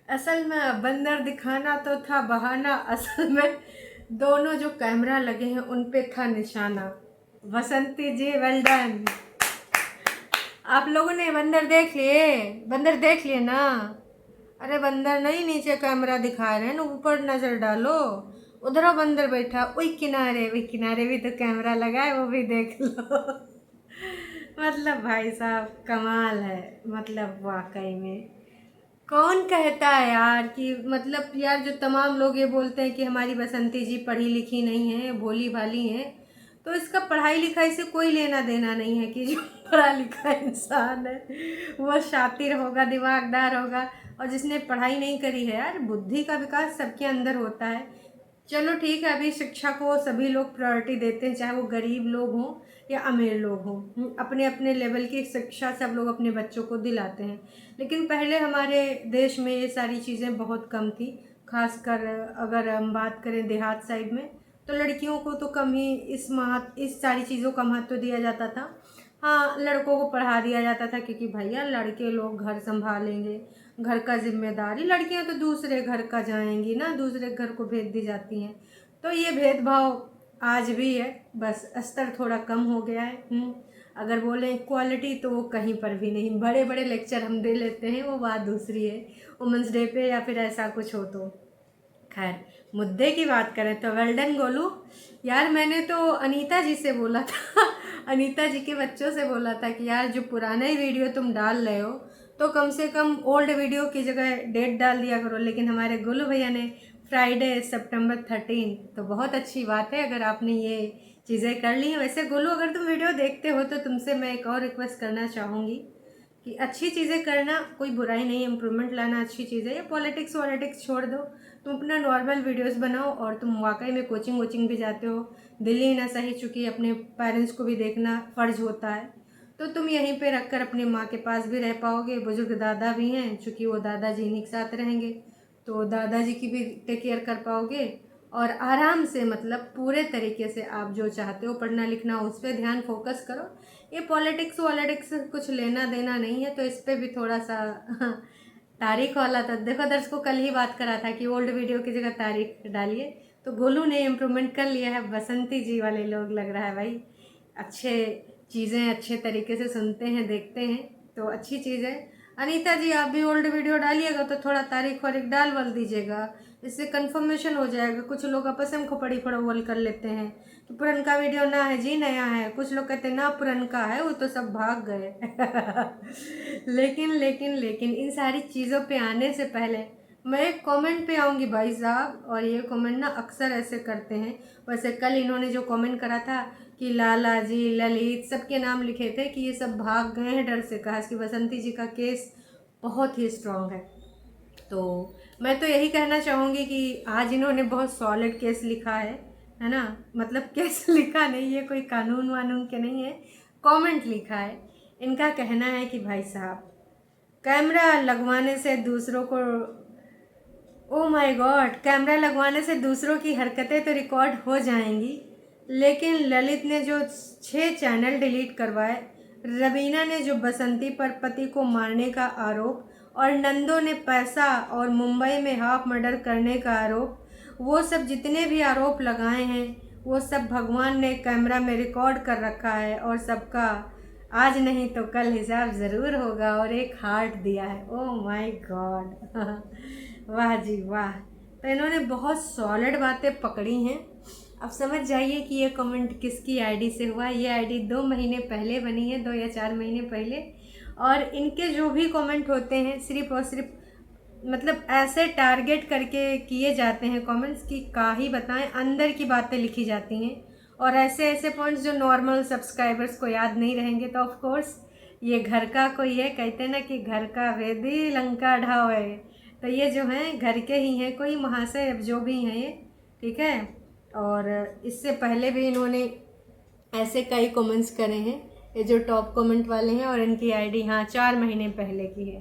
असल में बंदर दिखाना तो था बहाना, असल में दोनों जो कैमरा लगे हैं उन पे था निशाना। बसंती जी वेल डन। आप लोगों ने बंदर देख लिए? बंदर देख लिए ना? अरे बंदर नहीं, नीचे कैमरा दिखा रहे हैं ना, ऊपर नजर डालो। उधर बंदर बैठा, वही किनारे भी तो कैमरा लगा है, वो भी देख लो। मतलब भाई साहब कमाल है। मतलब वाकई में कौन कहता है यार कि मतलब यार जो तमाम लोग ये बोलते हैं कि हमारी बसंती जी पढ़ी लिखी नहीं है, भोली भाली है, तो इसका पढ़ाई लिखाई से कोई लेना देना नहीं है कि जो पढ़ा लिखा इंसान है वो शातिर होगा, दिमागदार होगा, और जिसने पढ़ाई नहीं करी है, यार बुद्धि का विकास सबके अंदर होता है। चलो ठीक है, अभी शिक्षा को सभी लोग प्रायोरिटी देते हैं, चाहे वो गरीब लोग हों या अमीर लोग हों, अपने अपने लेवल की शिक्षा सब लोग अपने बच्चों को दिलाते हैं। लेकिन पहले हमारे देश में ये सारी चीज़ें बहुत कम थी। खासकर अगर हम बात करें देहात साइड में, तो लड़कियों को तो कम ही इस सारी चीज़ों का महत्व दिया जाता था। हाँ, लड़कों को पढ़ा दिया जाता था क्योंकि भैया लड़के लोग घर संभालेंगे, घर का जिम्मेदारी, लड़कियां तो दूसरे घर का जाएंगी ना, दूसरे घर को भेज दी जाती हैं। तो ये भेदभाव आज भी है, बस स्तर थोड़ा कम हो गया है। अगर बोलें क्वालिटी तो वो कहीं पर भी नहीं। बड़े बड़े लेक्चर हम दे लेते हैं, वो बात दूसरी है, वुमेंस डे पे या फिर ऐसा कुछ हो तो। खैर, मुद्दे की बात करें तो वेल डन गोलू। यार मैंने तो अनीता जी से बोला था अनीता जी के बच्चों से बोला था कि यार जो पुराने वीडियो तुम डाल रहे हो तो कम से कम ओल्ड वीडियो की जगह डेट डाल दिया करो। लेकिन हमारे गोलू भैया ने फ्राइडे सितंबर 13, तो बहुत अच्छी बात है अगर आपने ये चीज़ें कर ली हैं। वैसे गोलू, अगर तुम वीडियो देखते हो तो तुमसे मैं एक और रिक्वेस्ट करना चाहूँगी कि अच्छी चीज़ें करना कोई बुराई नहीं, इम्प्रूवमेंट लाना अच्छी चीज़ है। ये पॉलिटिक्स वॉलिटिक्स छोड़ दो, तुम अपना नॉर्मल वीडियोस बनाओ। और तुम वाकई में कोचिंग वोचिंग भी जाते हो, दिल्ली ना सही, चूँकि अपने पेरेंट्स को भी देखना फ़र्ज होता है, तो तुम यहीं पे रख कर अपनी माँ के पास भी रह पाओगे। बुजुर्ग दादा भी हैं, चूँकि वो दादाजी इन्हीं के साथ रहेंगे, तो दादाजी की भी टेक केयर कर पाओगे। और आराम से मतलब पूरे तरीके से आप जो चाहते हो पढ़ना लिखना उस पर ध्यान फोकस करो। ये पॉलिटिक्स वॉलिटिक्स से कुछ लेना देना नहीं है, तो इस पर भी थोड़ा सा तारीख वाला था। देखो दर्शकों, कल ही बात करा था कि ओल्ड वीडियो की जगह तारीख डालिए, तो गोलू ने इम्प्रूवमेंट कर लिया है। बसंती जी वाले लोग लग रहा है भाई अच्छे चीज़ें अच्छे तरीके से सुनते हैं, देखते हैं, तो अच्छी चीज़ है। अनीता जी आप भी ओल्ड वीडियो डालिएगा तो थोड़ा तारीख वारीख डाल वाल दीजिएगा, इससे कंफर्मेशन हो जाएगा। कुछ लोग आपस में खोपड़ी फड़ोवल कर लेते हैं कि पुरनका वीडियो ना है जी, नया है। कुछ लोग कहते हैं ना पुरनका है, वो तो सब भाग गए। लेकिन इन सारी चीज़ों पे आने से पहले मैं एक कमेंट पे आऊँगी भाई साहब, और ये कमेंट ना अक्सर ऐसे करते हैं। वैसे कल इन्होंने जो कमेंट करा था कि लाला जी, ललित, सबके नाम लिखे थे कि ये सब भाग गए हैं डर से, कहा कि बसंती जी का केस बहुत ही स्ट्रांग है। तो मैं तो यही कहना चाहूँगी कि आज इन्होंने बहुत सॉलिड केस लिखा है ना। मतलब केस लिखा नहीं, ये कोई कानून वानून के नहीं है, कमेंट लिखा है। इनका कहना है कि भाई साहब कैमरा लगवाने से दूसरों को, ओ माय गॉड, कैमरा लगवाने से दूसरों की हरकतें तो रिकॉर्ड हो जाएंगी, लेकिन ललित ने जो 6 चैनल डिलीट करवाए, रवीना ने जो बसंती पर पति को मारने का आरोप, और नंदो ने पैसा और मुंबई में हाफ मर्डर करने का आरोप, वो सब जितने भी आरोप लगाए हैं वो सब भगवान ने कैमरा में रिकॉर्ड कर रखा है, और सबका आज नहीं तो कल हिसाब ज़रूर होगा। और एक हार्ट दिया है। ओह माय गॉड वाह जी वाह। तो इन्होंने बहुत सॉलिड बातें पकड़ी हैं। अब समझ जाइए कि ये कमेंट किसकी आईडी से हुआ। ये आईडी 2 महीने पहले बनी है, 2 या 4 महीने पहले। और इनके जो भी कमेंट होते हैं सिर्फ और सिर्फ मतलब ऐसे टारगेट करके किए जाते हैं कमेंट्स कि का ही बताएं, अंदर की बातें लिखी जाती हैं। और ऐसे ऐसे पॉइंट्स जो नॉर्मल सब्सक्राइबर्स को याद नहीं रहेंगे, तो ऑफ कोर्स ये घर का कोई है, कहते हैं ना कि घर का वेदी लंका ढावे, तो ये जो हैं घर के ही हैं, कोई महाशय अब जो भी हैं ये, ठीक है। और इससे पहले भी इन्होंने ऐसे कई कमेंट्स करे हैं, ये जो टॉप कमेंट वाले हैं, और इनकी आईडी हाँ 4 महीने पहले की है।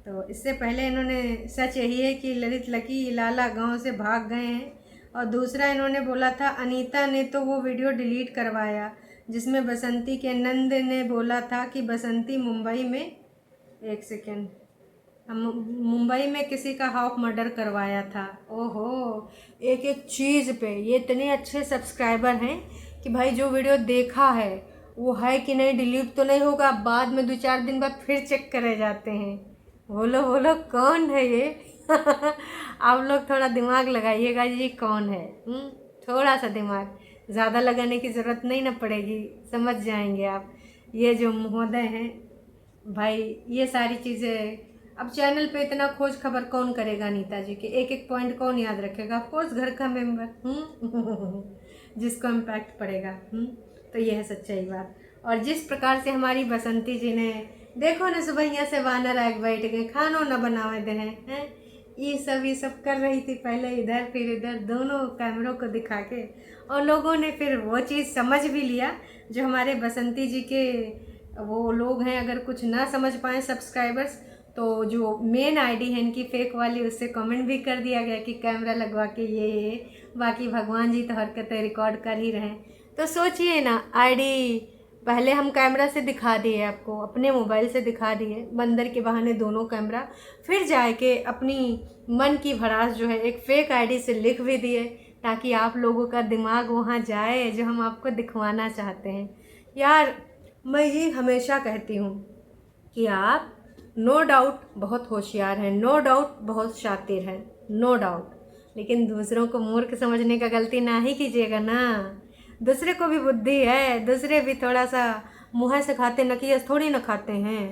तो इससे पहले इन्होंने सच यही है कि ललित लकी लाला गांव से भाग गए हैं। और दूसरा इन्होंने बोला था अनीता ने तो वो वीडियो डिलीट करवाया जिसमें बसंती के नंद ने बोला था कि बसंती मुंबई में एक सेकेंड, हम मुंबई में किसी का हाफ मर्डर करवाया था। ओहो, एक एक चीज़ पे ये इतने अच्छे सब्सक्राइबर हैं कि भाई जो वीडियो देखा है वो है कि नहीं, डिलीट तो नहीं होगा, बाद में 2-4 दिन बाद फिर चेक करे जाते हैं। बोलो बोलो कौन है ये? आप लोग थोड़ा दिमाग लगाइएगा जी, कौन है? थोड़ा सा दिमाग, ज़्यादा लगाने की ज़रूरत नहीं ना पड़ेगी, समझ जाएंगे आप। ये जो महोदय हैं भाई, ये सारी चीज़ें अब चैनल पे इतना खोज खबर कौन करेगा नीता जी के, एक एक पॉइंट कौन याद रखेगा? ऑफकोर्स घर का मेंबर जिसको इम्पैक्ट पड़ेगा। तो ये है सच्चाई बात। और जिस प्रकार से हमारी बसंती जी ने, देखो ना, सुबह यहाँ से वानर आग बैठ गए, खानो न बनावे दे हैं, ये सब कर रही थी, पहले इधर फिर इधर, दोनों कैमरों को दिखा के, और लोगों ने फिर वो चीज़ समझ भी लिया। जो हमारे बसंती जी के वो लोग हैं, अगर कुछ ना समझ पाए सब्सक्राइबर्स, तो जो मेन आईडी है इनकी फेक वाली, उससे कमेंट भी कर दिया गया कि कैमरा लगवा के ये बाकी भगवान जी तो हरकतें रिकॉर्ड कर ही रहे हैं। तो सोचिए ना, आईडी पहले हम कैमरा से दिखा दिए आपको, अपने मोबाइल से दिखा दिए बंदर के बहाने दोनों कैमरा, फिर जाके अपनी मन की भड़ास जो है एक फेक आईडी से लिख भी दिए, ताकि आप लोगों का दिमाग वहाँ जाए जो हम आपको दिखवाना चाहते हैं। यार मैं ये हमेशा कहती हूँ कि आप नो डाउट बहुत होशियार हैं, नो डाउट बहुत शातिर हैं, नो डाउट, लेकिन दूसरों को मूर्ख समझने का गलती ना ही कीजिएगा ना। दूसरे को भी बुद्धि है, दूसरे भी थोड़ा सा मुँह से खाते, नकियस थोड़ी ना खाते हैं।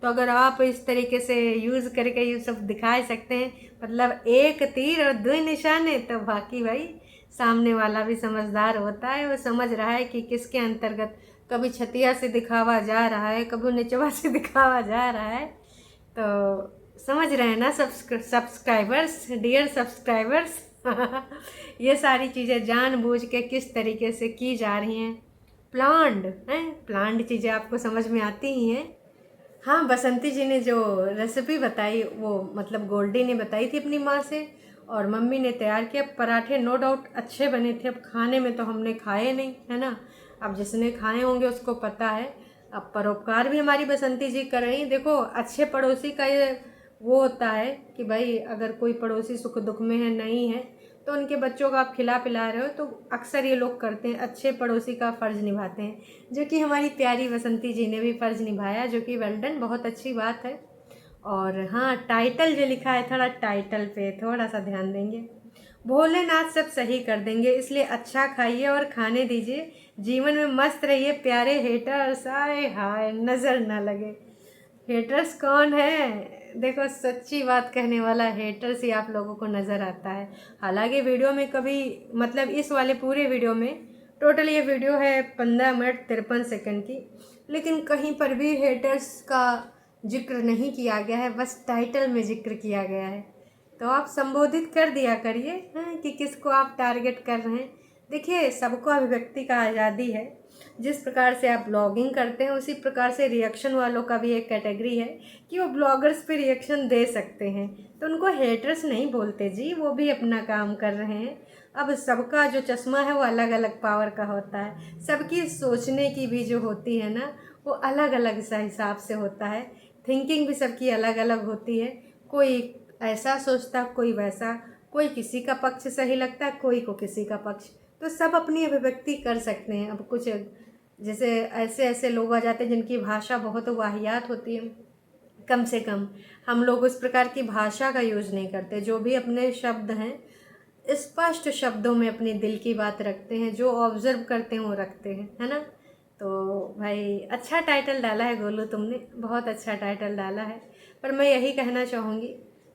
तो अगर आप इस तरीके से यूज़ करके ये सब दिखा सकते हैं, मतलब एक तीर और दो निशाने, तो बाकी भाई सामने वाला भी समझदार होता है, वो समझ रहा है कि किसके अंतर्गत कभी छतिया से दिखावा जा रहा है, कभी निचवा से दिखावा जा रहा है। तो समझ रहे हैं ना सब्सक्राइबर्स, डियर सब्सक्राइबर्स। ये सारी चीज़ें जानबूझ के किस तरीके से की जा रही हैं, प्लान्ड हैं, प्लान्ड चीज़ें आपको समझ में आती ही हैं। हाँ, बसंती जी ने जो रेसिपी बताई, वो मतलब गोल्डी ने बताई थी अपनी माँ से, और मम्मी ने तैयार किया। पराठे नो डाउट अच्छे बने थे, अब खाने में तो हमने खाए नहीं, है ना, अब जिसने खाए होंगे उसको पता है। अब परोपकार भी हमारी बसंती जी कर रही। देखो, अच्छे पड़ोसी का ये वो होता है कि भाई अगर कोई पड़ोसी सुख दुख में है, नहीं है, तो उनके बच्चों को आप खिला पिला रहे हो, तो अक्सर ये लोग करते हैं, अच्छे पड़ोसी का फ़र्ज़ निभाते हैं, जो कि हमारी प्यारी बसंती जी ने भी फ़र्ज़ निभाया, जो कि वेल डन, बहुत अच्छी बात है। और हाँ, टाइटल जो लिखा है, थोड़ा टाइटल पे थोड़ा सा ध्यान देंगे, भोलेनाथ सब सही कर देंगे, इसलिए अच्छा खाइए और खाने दीजिए, जीवन में मस्त रहिए प्यारे हेटर्स, आए हाय नज़र ना लगे। हेटर्स कौन है? देखो, सच्ची बात कहने वाला हेटर्स ही आप लोगों को नज़र आता है। हालांकि वीडियो में कभी, मतलब इस वाले पूरे वीडियो में, टोटल ये वीडियो है 15 मिनट 53 सेकंड की, लेकिन कहीं पर भी हेटर्स का जिक्र नहीं किया गया है, बस टाइटल में जिक्र किया गया है। तो आप संबोधित कर दिया करिए कि किसको आप टारगेट कर रहे हैं। देखिए, सबको अभिव्यक्ति का आज़ादी है, जिस प्रकार से आप ब्लॉगिंग करते हैं उसी प्रकार से रिएक्शन वालों का भी एक कैटेगरी है कि वो ब्लॉगर्स पे रिएक्शन दे सकते हैं, तो उनको हेटर्स नहीं बोलते जी, वो भी अपना काम कर रहे हैं। अब सबका जो चश्मा है वो अलग अलग पावर का होता है, सबकी सोचने की भी जो होती है ना, वो अलग अलग सा हिसाब से होता है, थिंकिंग भी सबकी अलग अलग होती है, कोई ऐसा सोचता, कोई वैसा, कोई किसी का पक्ष सही लगता है, कोई को किसी का पक्ष, तो सब अपनी अभिव्यक्ति कर सकते हैं। अब कुछ जैसे ऐसे ऐसे लोग आ जाते हैं जिनकी भाषा बहुत वाहियात होती है, कम से कम हम लोग उस प्रकार की भाषा का यूज़ नहीं करते, जो भी अपने शब्द हैं स्पष्ट शब्दों में अपने दिल की बात रखते हैं, जो ऑब्ज़र्व करते हैं वो रखते हैं, है ना। तो भाई अच्छा टाइटल डाला है गोलू, तुमने बहुत अच्छा टाइटल डाला है, पर मैं यही कहना चाहूँगी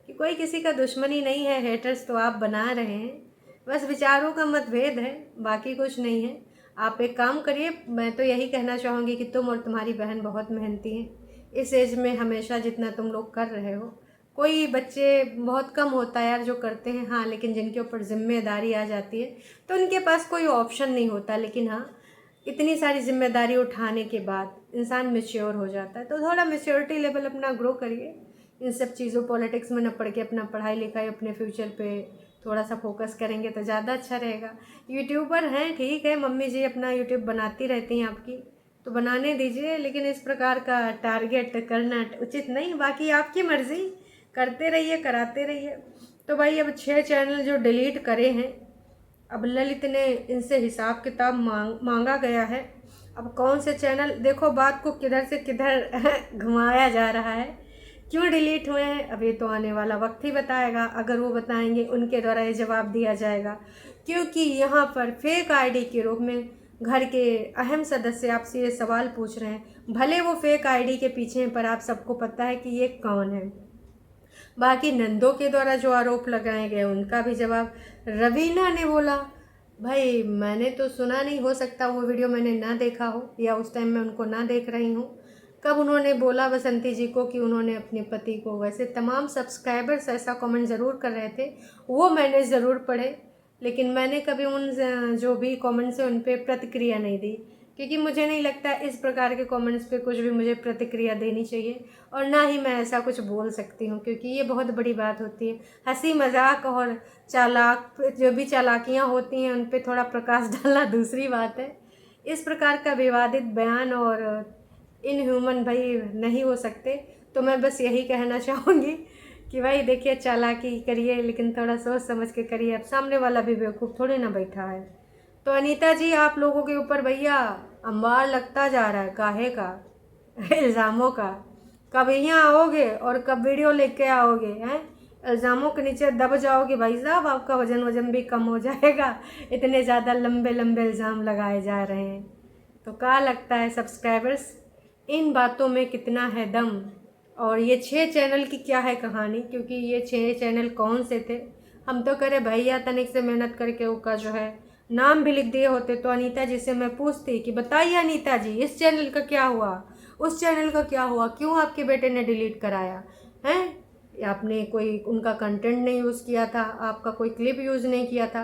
कि कोई किसी का दुश्मनी नहीं है, हेटर्स तो आप बना रहे हैं, बस विचारों का मतभेद है, बाकी कुछ नहीं है। आप एक काम करिए, मैं तो यही कहना चाहूँगी कि तुम और तुम्हारी बहन बहुत मेहनती हैं इस एज में, हमेशा जितना तुम लोग कर रहे हो। कोई बच्चे बहुत कम होता है यार जो करते हैं, हाँ, लेकिन जिनके ऊपर जिम्मेदारी आ जाती है तो उनके पास कोई ऑप्शन नहीं होता, लेकिन हाँ, इतनी सारी जिम्मेदारी उठाने के बाद इंसान मैच्योर हो जाता है, तो थोड़ा मैच्योरिटी लेवल अपना ग्रो करिए, इन सब चीज़ों, पॉलिटिक्स में न पढ़ के अपना पढ़ाई लिखाई, अपने फ्यूचर पे थोड़ा सा फोकस करेंगे तो ज़्यादा अच्छा रहेगा। यूट्यूबर हैं, ठीक है, मम्मी जी अपना यूट्यूब बनाती रहती हैं आपकी, तो बनाने दीजिए, लेकिन इस प्रकार का टारगेट करना उचित नहीं। बाकी आपकी मर्ज़ी, करते रहिए, कराते रहिए। तो भाई अब 6 चैनल जो डिलीट करे हैं, अब ललित ने इनसे हिसाब किताब मांगा गया है। अब कौन से चैनल, देखो बात को किधर से किधर घुमाया जा रहा है, क्यों डिलीट हुए हैं, अब ये तो आने वाला वक्त ही बताएगा। अगर वो बताएंगे उनके द्वारा ये जवाब दिया जाएगा, क्योंकि यहाँ पर फेक आईडी के रूप में घर के अहम सदस्य आपसे ये सवाल पूछ रहे हैं। भले वो फेक आईडी के पीछे हैं, पर आप सबको पता है कि ये कौन है। बाकी नंदों के द्वारा जो आरोप लगाए गए उनका भी जवाब रवीना ने बोला। भाई मैंने तो सुना नहीं, हो सकता वो वीडियो मैंने ना देखा हो या उस टाइम मैं उनको ना देख रही हूँ, कब उन्होंने बोला बसंती जी को कि उन्होंने अपने पति को। वैसे तमाम सब्सक्राइबर्स ऐसा कमेंट ज़रूर कर रहे थे, वो मैंने ज़रूर पढ़े, लेकिन मैंने कभी उन जो भी कमेंट्स हैं उन पर प्रतिक्रिया नहीं दी, क्योंकि मुझे नहीं लगता इस प्रकार के कमेंट्स पे कुछ भी मुझे प्रतिक्रिया देनी चाहिए, और ना ही मैं ऐसा कुछ बोल सकती हूँ, क्योंकि ये बहुत बड़ी बात होती है। हंसी मजाक और चालाक जो भी चालाकियाँ होती हैं उन पे थोड़ा प्रकाश डालना दूसरी बात है। इस प्रकार का विवादित बयान और इनह्यूमन भाई नहीं हो सकते। तो मैं बस यही कहना चाहूँगी कि भाई देखिए, चालाकी करिए लेकिन थोड़ा सोच समझ के करिए। अब सामने वाला भी बेवकूफ़ थोड़ी ना बैठा है। तो अनीता जी, आप लोगों के ऊपर भैया अंबार लगता जा रहा है, काहे का इल्ज़ामों का। कब यहाँ आओगे और कब वीडियो लेके आओगे हैं? इल्ज़ामों के नीचे दब जाओगे भाई साहब, आपका वजन भी कम हो जाएगा। इतने ज़्यादा लंबे लंबे इल्ज़ाम लगाए जा रहे हैं। तो क्या लगता है सब्सक्राइबर्स, इन बातों में कितना है दम? और ये 6 चैनल की क्या है कहानी? क्योंकि ये 6 चैनल कौन से थे? हम तो करे भैया तनिक से मेहनत करके उसका जो है नाम भी लिख दिए होते, तो अनीता जी से मैं पूछती कि बताइए अनीता जी, इस चैनल का क्या हुआ, उस चैनल का क्या हुआ, क्यों आपके बेटे ने डिलीट कराया है? आपने कोई उनका कंटेंट नहीं यूज़ किया था, आपका कोई क्लिप यूज़ नहीं किया था,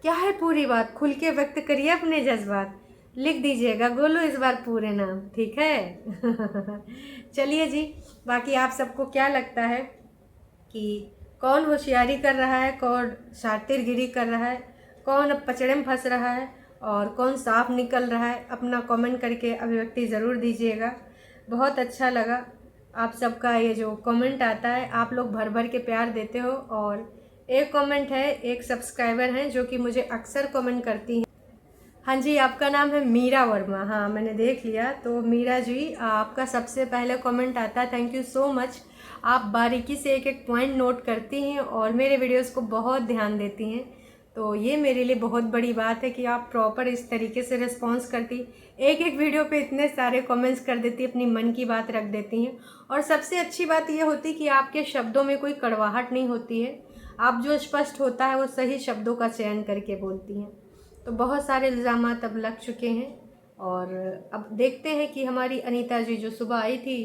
क्या है पूरी बात? खुल के व्यक्त करिए अपने जज्बात, लिख दीजिएगा गोलू इस बार पूरे नाम, ठीक है? चलिए जी, बाकी आप सबको क्या लगता है कि कौन होशियारी कर रहा है, कौन शातिरगिरी कर रहा है, कौन अब पचड़े में फंस रहा है और कौन साफ निकल रहा है? अपना कमेंट करके अभिव्यक्ति ज़रूर दीजिएगा। बहुत अच्छा लगा आप सबका ये जो कमेंट आता है, आप लोग भर भर के प्यार देते हो। और एक कमेंट है, एक सब्सक्राइबर हैं जो कि मुझे अक्सर कमेंट करती हैं। हाँ जी, आपका नाम है मीरा वर्मा, हाँ मैंने देख लिया। तो मीरा जी, आपका सबसे पहले कमेंट आता है, थैंक यू सो मच। आप बारीकी से एक एक पॉइंट नोट करती हैं और मेरे वीडियोस को बहुत ध्यान देती हैं। तो ये मेरे लिए बहुत बड़ी बात है कि आप प्रॉपर इस तरीके से रिस्पॉन्स करती, एक एक वीडियो पे इतने सारे कमेंट्स कर देती, अपनी मन की बात रख देती हैं। और सबसे अच्छी बात ये होती कि आपके शब्दों में कोई कड़वाहट नहीं होती है, आप जो स्पष्ट होता है वो सही शब्दों का चयन करके बोलती हैं। तो बहुत सारे इल्ज़ामात अब लग चुके हैं और अब देखते हैं कि हमारी अनीता जी जो सुबह आई थी,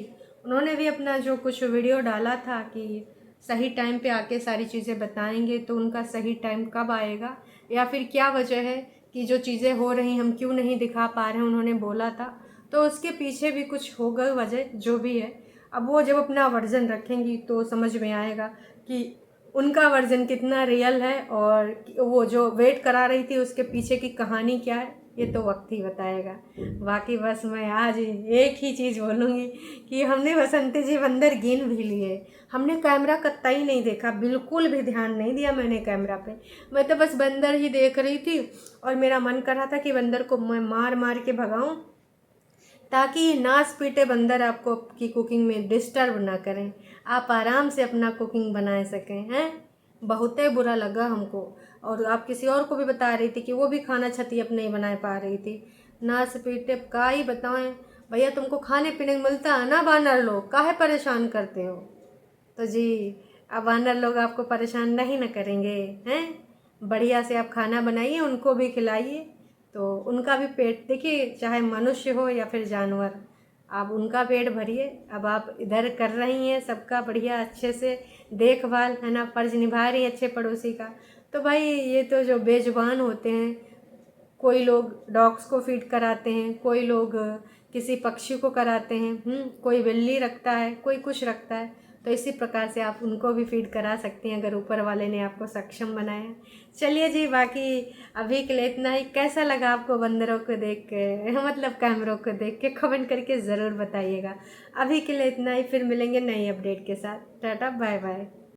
उन्होंने भी अपना जो कुछ वीडियो डाला था कि सही टाइम पे आके सारी चीज़ें बताएंगे, तो उनका सही टाइम कब आएगा या फिर क्या वजह है कि जो चीज़ें हो रही हम क्यों नहीं दिखा पा रहे हैं, उन्होंने बोला था। तो उसके पीछे भी कुछ होगा वजह, जो भी है। अब वो जब अपना वर्जन रखेंगी तो समझ में आएगा कि उनका वर्जन कितना रियल है और वो जो वेट करा रही थी उसके पीछे की कहानी क्या है, ये तो वक्त ही बताएगा। बाकी बस मैं आज एक ही चीज़ बोलूँगी कि हमने बसंती जी बंदर गिन भी लिए, हमने कैमरा कतई नहीं देखा, बिल्कुल भी ध्यान नहीं दिया मैंने कैमरा पे। मैं तो बस बंदर ही देख रही थी और मेरा मन कर रहा था कि बंदर को मैं मार मार के भगाऊँ, ताकि ये नाच पीटे बंदर आपको की कुकिंग में डिस्टर्ब ना करें, आप आराम से अपना कुकिंग बना सकें। हैं, बहुत ही बुरा लगा हमको। और आप किसी और को भी बता रही थी कि वो भी खाना छती अब नहीं बना पा रही थी। नाच पीटे का ही बताएं भैया, तुमको खाने पीने को मिलता है ना, बानर लोग काहे परेशान करते हो? तो जी, अब वानर लोग आपको परेशान नहीं न करेंगे हैं। बढ़िया से आप खाना बनाइए, उनको भी खिलाइए, तो उनका भी पेट देखिए, चाहे मनुष्य हो या फिर जानवर, आप उनका पेट भरिए। अब आप इधर कर रही हैं सबका बढ़िया अच्छे से देखभाल, है ना, फ़र्ज़ निभा रही हैं अच्छे पड़ोसी का। तो भाई ये तो जो बेजुबान होते हैं, कोई लोग डॉग्स को फीड कराते हैं, कोई लोग किसी पक्षी को कराते हैं, कोई बिल्ली रखता है, कोई कुछ रखता है। तो इसी प्रकार से आप उनको भी फीड करा सकती हैं अगर ऊपर वाले ने आपको सक्षम बनाया है। चलिए जी, बाकी अभी के लिए इतना ही। कैसा लगा आपको बंदरों को देख के मतलब कैमरों को देख के, कमेंट करके ज़रूर बताइएगा। अभी के लिए इतना ही, फिर मिलेंगे नई अपडेट के साथ। Tata bye bye.